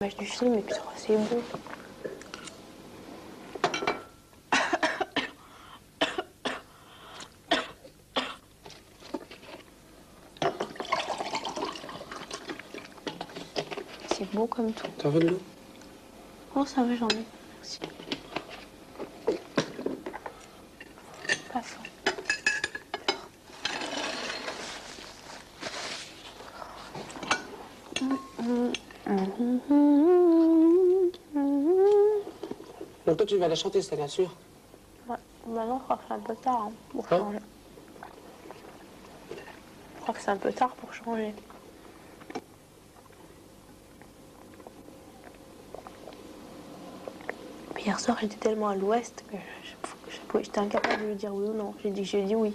L'image du film et puis c'est beau. C'est beau comme tout. T'en veux de l'eau? Oh, ça va, j'en ai. Merci. Pas fort. Donc toi, tu vas la chanter, c'est bien sûr. Ouais, maintenant, je crois que c'est un peu tard hein, pour Hein? changer. Je crois que c'est un peu tard pour changer. Puis hier soir, j'étais tellement à l'ouest que j'étais incapable de lui dire oui ou non. J'ai dit oui.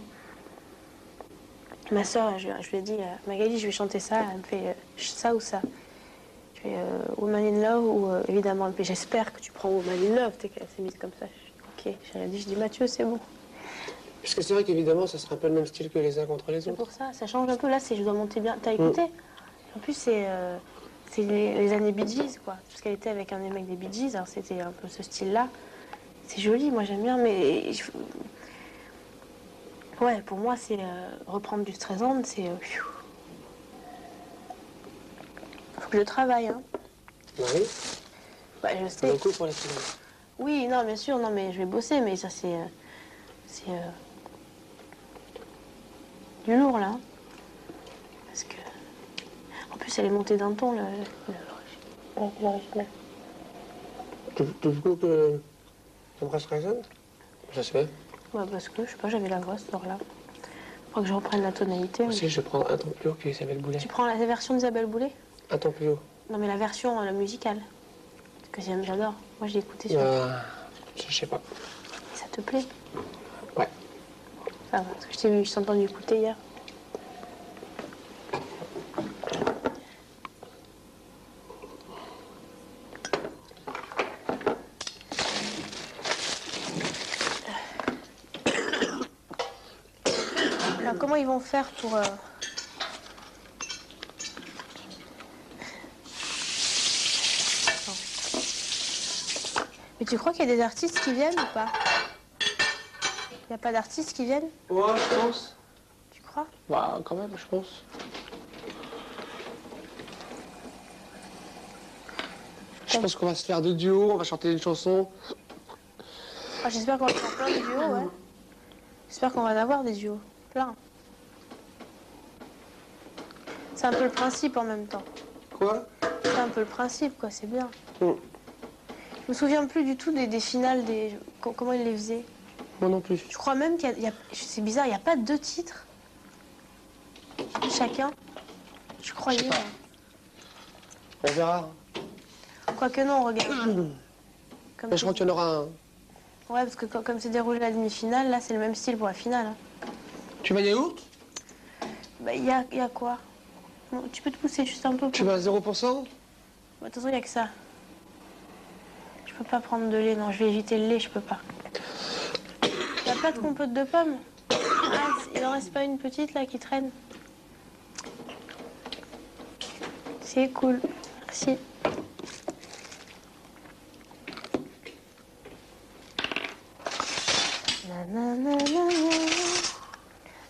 Ma soeur, je lui ai dit, Magali, je vais chanter ça. Elle me fait ça ou ça. Je fais Woman in Love ou évidemment. Elle me fait j'espère que tu prends Woman in Love. Tu sais qu'elle s'est mise comme ça. Ok. Je dis Mathieu, c'est bon. Parce que c'est vrai qu'évidemment, ça sera un peu le même style que les uns contre les C'est autres. pour ça, ça change un peu. Là, je dois monter bien. T'as écouté? En plus, c'est les années Bee Gees, quoi. Parce qu'elle était avec un des mecs des Bee Gees, alors c'était un peu ce style-là. C'est joli, moi j'aime bien, mais ouais, pour moi, c'est reprendre du Streisand, c'est faut que je travaille, hein. Bah oui. Bah, je sais. Beaucoup pour la finale. Oui, non, bien sûr, non, mais je vais bosser, mais ça c'est du lourd là. Parce que en plus, elle est montée d'un ton, l'original. Tu trouves que ça me reste raison? Ça se fait. Ouais, parce que je sais pas, j'avais la voix ce soir-là. Faut que je reprenne la tonalité. Aussi, je vais prendre un ton plus haut qu'Isabelle Boulet. Tu prends la version d'Isabelle Boulet? Un ton plus haut. Non, mais la version la musicale. Parce que j'adore. Moi, je l'ai écoutée sur. Je sais pas. Et ça te plaît? Ouais. Ça va, parce que je t'ai entendu écouter hier. Alors, comment ils vont faire pour... Mais tu crois qu'il y a des artistes qui viennent ou pas? Il n'y a pas d'artistes qui viennent? Ouais, je pense. Tu crois? Bah, quand même, je pense. Je pense qu'on va se faire deux duos, on va chanter une chanson. Ah, j'espère qu'on va faire plein de duos, ouais. J'espère qu'on va en avoir des duos. Plein. C'est un peu le principe en même temps. Quoi? C'est un peu le principe, quoi, c'est bien. Mm. Je me souviens plus du tout des finales, comment ils les faisaient. Moi non plus. Je crois même qu'il y a... C'est bizarre, il n'y a pas deux titres. Chacun. Je croyais. Je sais pas. On verra. Quoique non, regarde. Mais je crois qu'il y en aura un. Ouais, parce que comme c'est déroulé la demi-finale, là, c'est le même style pour la finale. Hein. Tu vas yaourt? Bah, il y a quoi? Non, tu peux te pousser juste un peu. Tu vas à 0%? Bah, de toute façon, il n'y a que ça. Je peux pas prendre de lait, non, je vais éviter le lait, je peux pas. Il n'y a pas de compote de pommes? Ah, il en reste pas une petite, là, qui traîne? C'est cool, merci.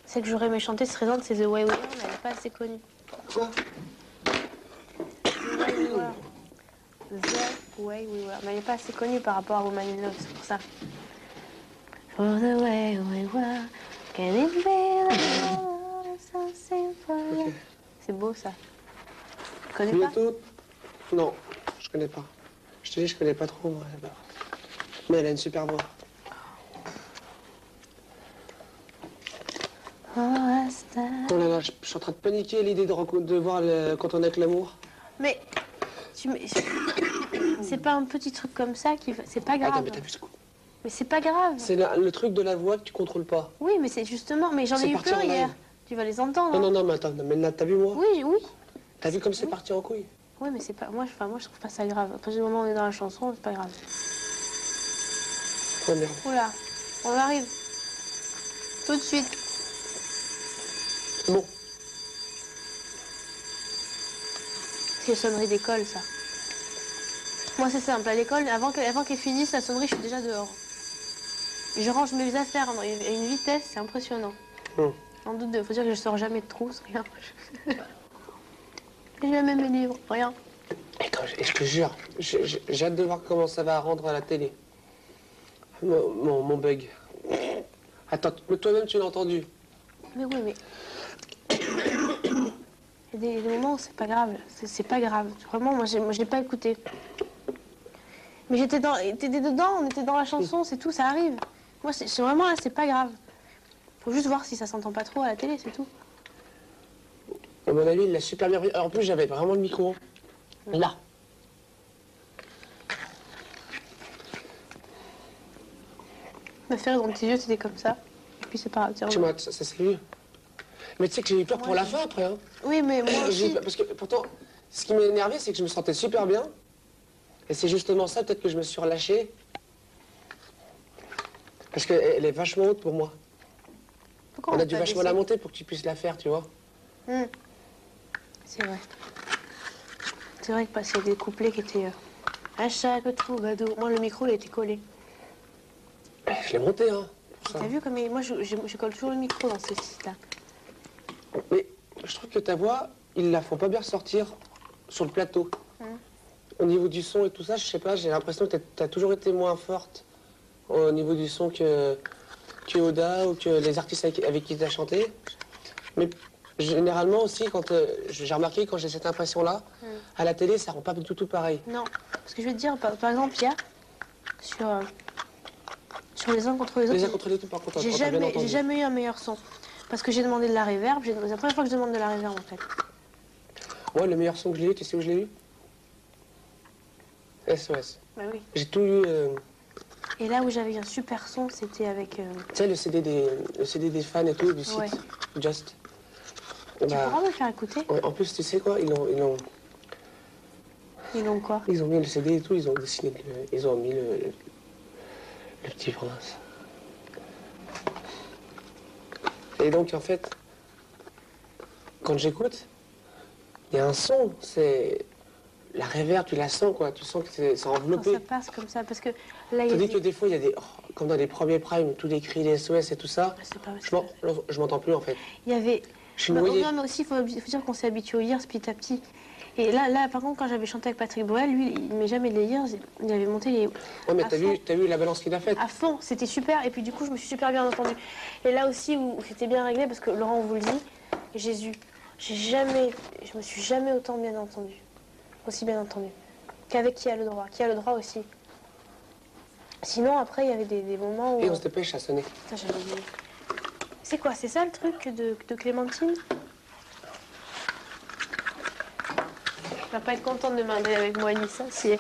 Celle que j'aurais aimé chanter, ce serait c'est The Way We Were, mais elle n'est pas assez connue. Quoi? The Way We Were. The Way We Were. Mais elle n'est pas assez connue par rapport à Woman in Love, c'est pour ça. For the way we were, can it be that love is so simple? Okay. C'est beau ça. Tu connais pas? Bientôt? Non, je connais pas. Je te dis, je connais pas trop, moi. Mais elle a une super voix. Oh, oh là là, je suis en train de paniquer à l'idée de voir Quand on est avec l'amour. Mais c'est pas un petit truc comme ça qui... C'est pas grave. Attends, mais t'as vu ce coup? Mais c'est pas grave. C'est le truc de la voix que tu contrôles pas. Oui, mais c'est justement... Mais j'en ai eu plein hier. Tu vas les entendre. Non, hein. non, non, mais attends, mais là, t'as vu moi? Oui, oui. T'as vu comme c'est parti en couille? Oui, mais c'est pas... Moi, je trouve pas ça grave. À partir du moment où on est dans la chanson, c'est pas grave. Oh merde. Oula, on arrive. Tout de suite. Bon. C'est les sonneries d'école, ça. Moi, c'est simple. À l'école, avant qu'elle finisse la sonnerie, je suis déjà dehors. Je range mes affaires à une vitesse, c'est impressionnant. En doute de... Faut dire que je sors jamais de trousse, rien. Jamais mes livres, rien. Et je te jure, j'ai hâte de voir comment ça va rendre à la télé. Mon bug. Attends, mais toi-même, tu l'as entendu. Mais oui, mais... Il y a des moments où c'est pas grave. C'est pas grave. Vraiment, moi, je l'ai pas écouté. Mais t'étais dedans, on était dans la chanson, c'est tout, ça arrive. Moi, c'est vraiment là, c'est pas grave. Faut juste voir si ça s'entend pas trop à la télé, c'est tout. À mon avis, il l'a super bien pris. Alors, en plus, j'avais vraiment le micro là. Me faire dans tes yeux, c'était comme ça. Et puis c'est pas grave. Tu vois, ça c'est mieux. Mais tu sais que j'ai eu peur pour la fin après. Hein. Oui, mais moi aussi. Parce que pourtant, ce qui m'a énervé, c'est que je me sentais super bien. Et c'est justement ça, peut-être que je me suis relâché. Parce qu'elle est vachement haute pour moi. Pourquoi on a dû vachement la monter pour que tu puisses la faire, tu vois. C'est vrai. C'est vrai que parce qu'il y a des couplets qui étaient... à chaque troubadour. Moi, le micro, il était collé. Je l'ai monté, hein. T'as vu comme... Moi, je colle toujours le micro dans ce site-là. Mais je trouve que ta voix, ils la font pas bien ressortir sur le plateau. Au niveau du son et tout ça, je sais pas, j'ai l'impression que t'as toujours été moins forte au niveau du son que Oda ou que les artistes avec qui t'as chanté. Mais généralement aussi, quand j'ai remarqué quand j'ai cette impression-là, à la télé, ça rend pas du tout pareil. Non, parce que je veux te dire, par exemple, il y a sur les uns contre les autres. Les uns contre les autres, par contre, j'ai jamais eu un meilleur son. Parce que j'ai demandé de la reverb, c'est la première fois que je demande de la reverb en fait. Moi, le meilleur son que je l'ai eu, tu sais où je l'ai eu? SOS. Bah oui. J'ai tout eu. Et là où j'avais un super son, c'était avec... Tu sais, le CD des fans et tout, du site, Just. Tu pourras me le faire écouter? En plus, tu sais quoi, ils ont quoi? Ils ont mis le CD et tout, ils ont dessiné, ils ont mis le petit prince. Et donc, en fait, quand j'écoute, il y a un son, c'est... La reverb, tu la sens, quoi. Tu sens que c'est enveloppé. Quand ça passe comme ça, parce que là, Tandis que des fois, il y a des... comme dans les premiers primes, tous les cris, les SOS et tout ça, je m'entends plus, en fait. Il y avait... Je suis noyé. Non, mais aussi, il faut dire qu'on s'est habitué aux ears petit à petit. Et là, par contre, quand j'avais chanté avec Patrick Bruel, lui, il ne met jamais les ears, il avait monté les... Ouais, mais t'as vu la balance qu'il a faite? À fond, c'était super. Et puis, du coup, je me suis super bien entendue. Et là aussi, où c'était bien réglé, parce que Laurent vous le dit, Jésus, je me suis jamais autant bien entendue. Aussi bien entendu. Qu'avec Qui a le droit. Qui a le droit aussi. Sinon, après, il y avait des moments où... Et on se dépêche à sonner. Putain, j'avais oublié. C'est quoi? C'est ça le truc de Clémentine? Tu vas pas être contente de demander avec moi, Anissa, si...